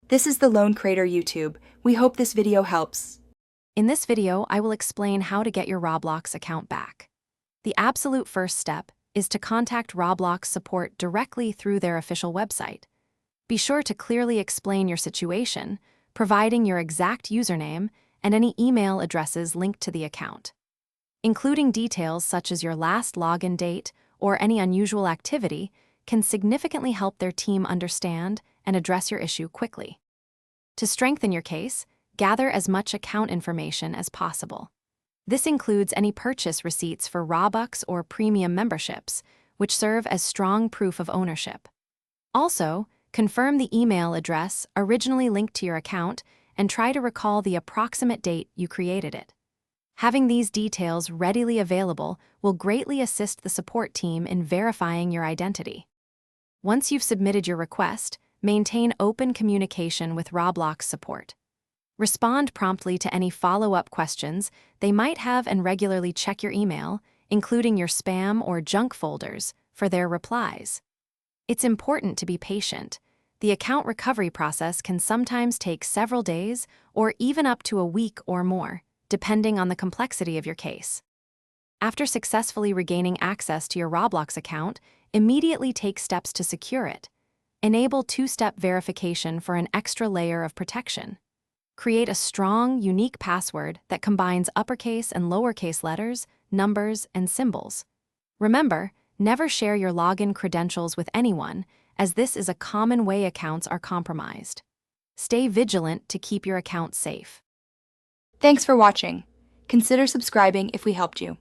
This is the Lone Creator YouTube. We hope this video helps. In this video, I will explain how to get your Roblox account back. The absolute first step is to contact Roblox support directly through their official website. Be sure to clearly explain your situation, providing your exact username and any email addresses linked to the account. Including details such as your last login date or any unusual activity can significantly help their team understand and address your issue quickly. To strengthen your case, gather as much account information as possible. This includes any purchase receipts for Robux or premium memberships, which serve as strong proof of ownership. Also, confirm the email address originally linked to your account and try to recall the approximate date you created it. Having these details readily available will greatly assist the support team in verifying your identity. Once you've submitted your request, maintain open communication with Roblox support. Respond promptly to any follow-up questions they might have and regularly check your email, including your spam or junk folders, for their replies. It's important to be patient. The account recovery process can sometimes take several days or even up to a week or more, depending on the complexity of your case. After successfully regaining access to your Roblox account, immediately take steps to secure it. Enable two-step verification for an extra layer of protection. Create a strong, unique password that combines uppercase and lowercase letters, numbers, and symbols. Remember, never share your login credentials with anyone, as this is a common way accounts are compromised. Stay vigilant to keep your account safe. Thanks for watching. Consider subscribing if we helped you.